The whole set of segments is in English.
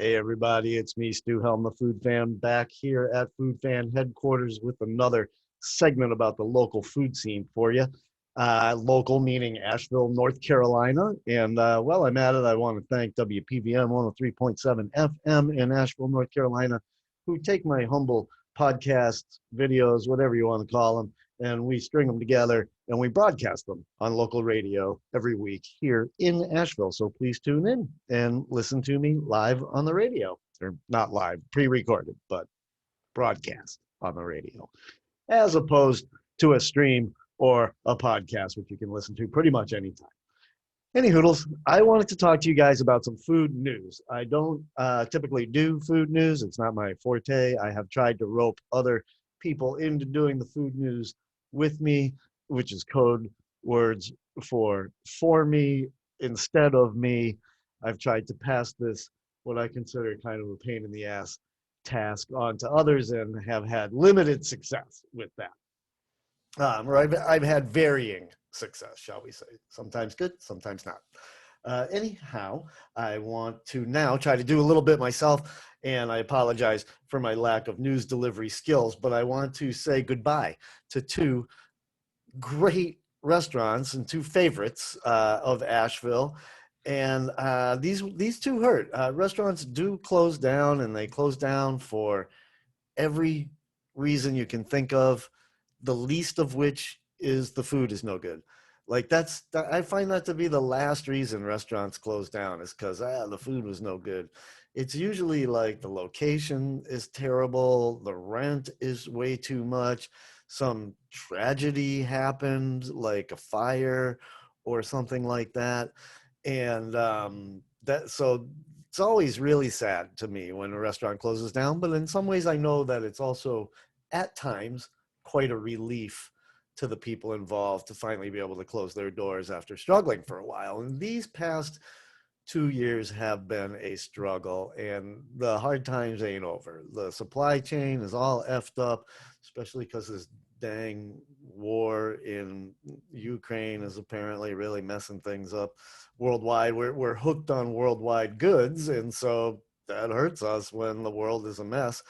Hey everybody, it's me, Stu Helm, the Food Fan, back here at Food Fan headquarters with another segment about the local food scene for you. Local meaning Asheville, North Carolina. And while I'm at it, I want to thank WPVM 103.7 FM in Asheville, North Carolina, who take my humble podcasts, videos, whatever you want to call them, and we string them together and we broadcast them on local radio every week here in Asheville. So please tune in and listen to me live on the radio, or not live, pre-recorded, but broadcast on the radio, as opposed to a stream or a podcast, which you can listen to pretty much anytime. Any hoodles, I wanted to talk to you guys about some food news. I don't typically do food news. It's not my forte. I have tried to rope other people into doing the food news with me, which is code words for me instead of me. I've tried to pass this, what I consider kind of a pain in the ass task, on to others and have had limited success with that. Or I've had varying success, shall we say. Sometimes good, sometimes not. Anyhow, I want to now try to do a little bit myself, and I apologize for my lack of news delivery skills, but I want to say goodbye to two great restaurants and two favorites of Asheville. And these two hurt. Restaurants do close down, and they close down for every reason you can think of, the least of which is the food is no good. Like I find that to be the last reason restaurants close down, is because the food was no good. It's usually like the location is terrible, the rent is way too much, some tragedy happened, like a fire or something like that. And so it's always really sad to me when a restaurant closes down, but in some ways I know that it's also at times quite a relief to the people involved to finally be able to close their doors after struggling for a while. And these past 2 years have been a struggle, and the hard times ain't over. The supply chain is all effed up, especially because this dang war in Ukraine is apparently really messing things up worldwide. We're hooked on worldwide goods, and so that hurts us when the world is a mess.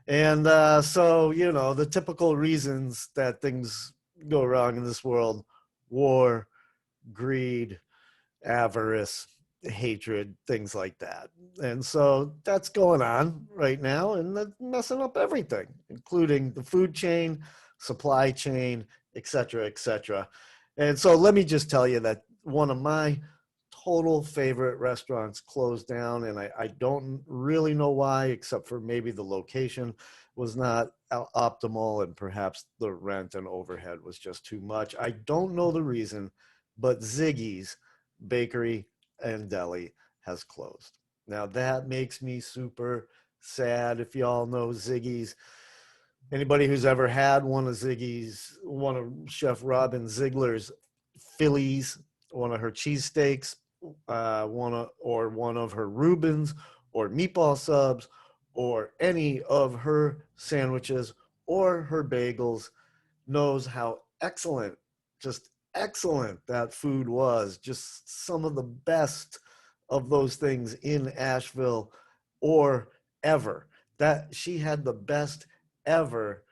And so, the typical reasons that things go wrong in this world: war, greed, avarice, hatred, things like that. And so that's going on right now, and that's messing up everything, including the food chain, supply chain, et cetera, et cetera. And so let me just tell you that one of my total favorite restaurants closed down, and I don't really know why, except for maybe the location was not optimal, and perhaps the rent and overhead was just too much. I don't know the reason, but Ziggy's Bakery and Deli has closed. Now that makes me super sad. If y'all know Ziggy's, anybody who's ever had one of Ziggy's, one of Chef Robin Ziegler's Phillies, one of her cheesesteaks, one of her Reubens or meatball subs, or any of her sandwiches or her bagels, knows how just excellent that food was. Just some of the best of those things in Asheville or ever. That she had the best ever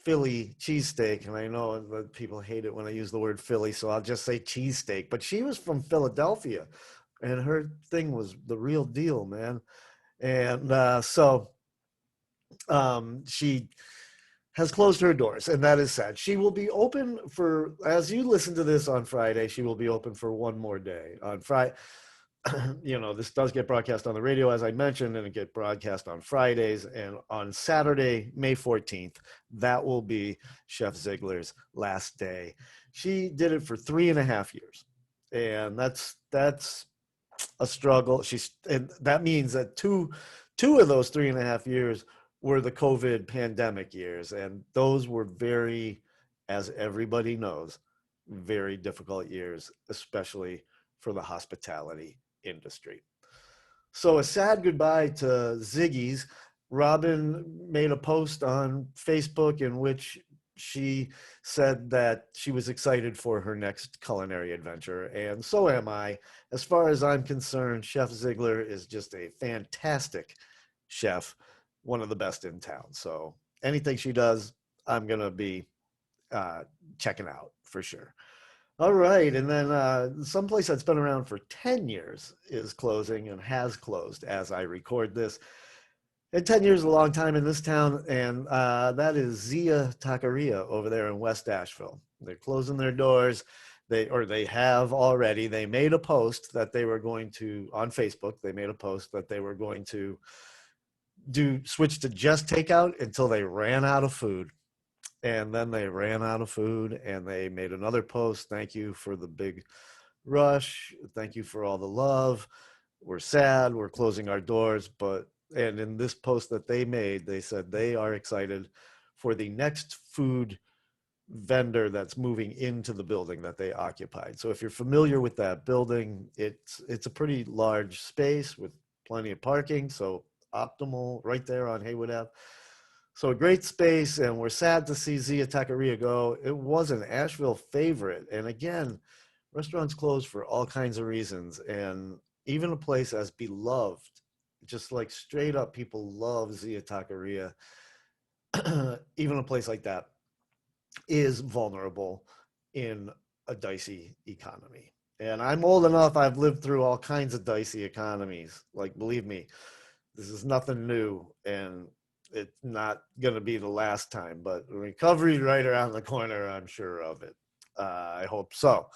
Philly cheesesteak. And I know that people hate it when I use the word Philly, so I'll just say cheesesteak. But she was from Philadelphia, and her thing was the real deal, man. And so she has closed her doors, and that is sad. She will be open for, as you listen to this on Friday, she will be open for one more day. On Friday, this does get broadcast on the radio, as I mentioned, and it get broadcast on Fridays. And on Saturday, May 14th, that will be Chef Ziegler's last day. She did it for 3.5 years, and that's a struggle. And that means that two of those 3.5 years were the COVID pandemic years. And those were very, as everybody knows, very difficult years, especially for the hospitality industry. So a sad goodbye to Ziggy's. Robin made a post on Facebook in which she said that she was excited for her next culinary adventure, and so am I. As far as I'm concerned, Chef Ziegler is just a fantastic chef, one of the best in town. So anything she does, I'm gonna be uh, checking out for sure. All right, and then someplace that's been around for 10 years is closing and has closed as I record this. And 10 years is a long time in this town, and that is Zia Taqueria over there in West Asheville. They're closing their doors. They have already. They made a post that they were going to, on Facebook, they made a post that they were going to do switch to just takeout until they ran out of food. And then they ran out of food and they made another post. Thank you for the big rush. Thank you for all the love. We're sad. We're closing our doors. And in this post that they made, they said they are excited for the next food vendor that's moving into the building that they occupied. So if you're familiar with that building, it's a pretty large space with plenty of parking. So optimal right there on Haywood Ave. So a great space, and we're sad to see Zia Taqueria go. It was an Asheville favorite. And again, restaurants close for all kinds of reasons. And even a place as beloved, just like straight up people love Zia Taqueria, even a place like that is vulnerable in a dicey economy. And I'm old enough, I've lived through all kinds of dicey economies. Like, believe me, this is nothing new, and it's not going to be the last time, but recovery right around the corner, I'm sure of it. I hope so.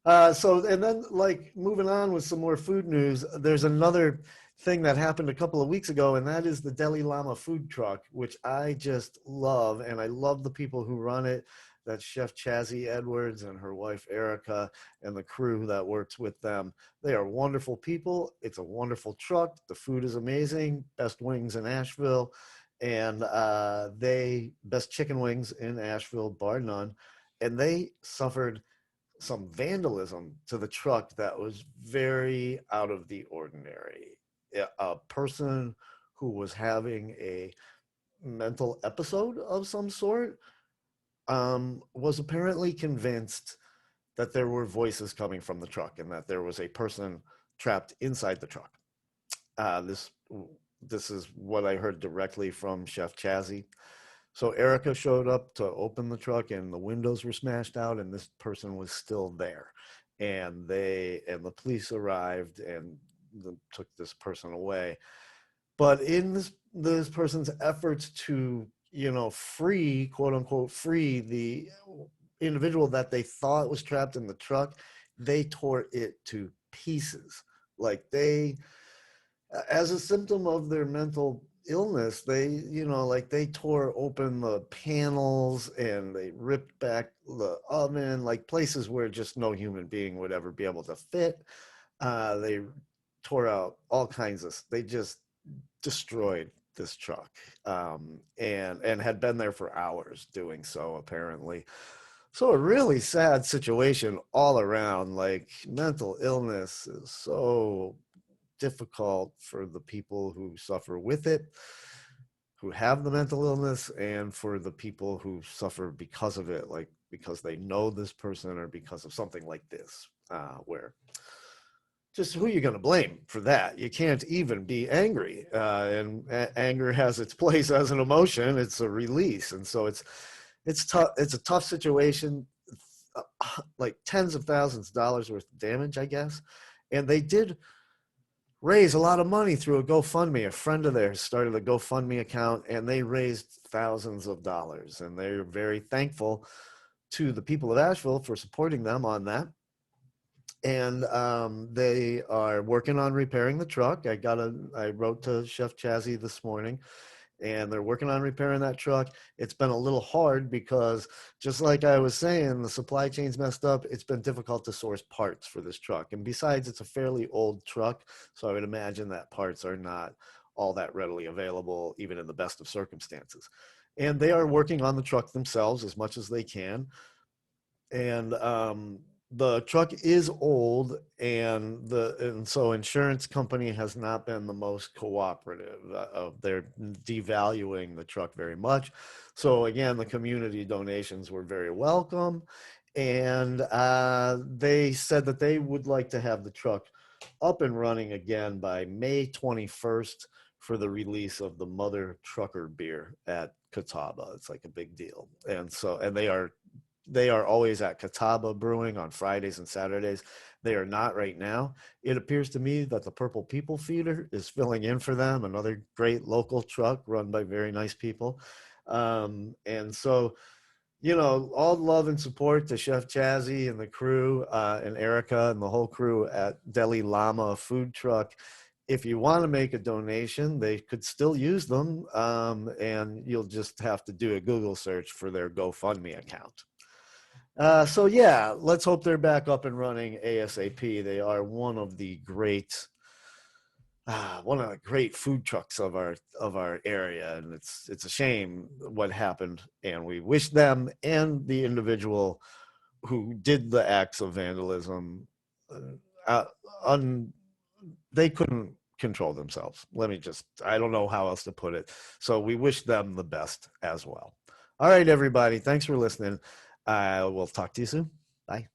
And then like moving on with some more food news, there's another thing that happened a couple of weeks ago, and that is the Deli Llama food truck, which I just love. And I love the people who run it. That's Chef Chazzy Edwards and her wife, Erica, and the crew that works with them. They are wonderful people. It's a wonderful truck. The food is amazing. Best wings in Asheville. And best chicken wings in Asheville, bar none. And they suffered some vandalism to the truck that was very out of the ordinary. A person who was having a mental episode of some sort was apparently convinced that there were voices coming from the truck and that there was a person trapped inside the truck. This is what I heard directly from Chef Chazzy. So Erica showed up to open the truck and the windows were smashed out and this person was still there. And the police arrived and took this person away. But in this person's efforts to, free, quote unquote, free the individual that they thought was trapped in the truck, they tore it to pieces. Like as a symptom of their mental illness, they tore open the panels and they ripped back the oven, like places where just no human being would ever be able to fit. They tore out all kinds of, they just destroyed this truck, and had been there for hours doing so, apparently. So a really sad situation all around. Like, mental illness is so difficult for the people who suffer with it, who have the mental illness, and for the people who suffer because of it, like because they know this person or because of something like this, where just who are you going to blame for that? You can't even be angry. And anger has its place as an emotion. It's a release. And so it's tough. It's a tough situation, like tens of thousands of dollars worth of damage, I guess. And they did raise a lot of money through a GoFundMe. A friend of theirs started a GoFundMe account and they raised thousands of dollars. And they're very thankful to the people of Asheville for supporting them on that. And they are working on repairing the truck. I wrote to Chef Chazzy this morning, and they're working on repairing that truck. It's been a little hard because, just like I was saying, the supply chain's messed up. It's been difficult to source parts for this truck. And besides, it's a fairly old truck, so I would imagine that parts are not all that readily available, even in the best of circumstances. And they are working on the truck themselves as much as they can. And The truck is old, and so insurance company has not been the most cooperative. They're devaluing the truck very much. So again, the community donations were very welcome, and they said that they would like to have the truck up and running again by May 21st for the release of the Mother Trucker beer at Catawba. It's like a big deal, and they are always at Catawba Brewing on Fridays and Saturdays. They are not right now. It appears to me that the Purple People Feeder is filling in for them, another great local truck run by very nice people. And so, all love and support to Chef Chazzy and the crew, and Erica and the whole crew at Deli Llama Food Truck. If you want to make a donation, they could still use them, and you'll just have to do a Google search for their GoFundMe account. So yeah, let's hope they're back up and running ASAP. They are one of the great food trucks of our area, and it's a shame what happened. And we wish them and the individual who did the acts of vandalism, uh, un, they couldn't control themselves. I don't know how else to put it. So we wish them the best as well. All right, everybody. Thanks for listening. We'll talk to you soon. Bye.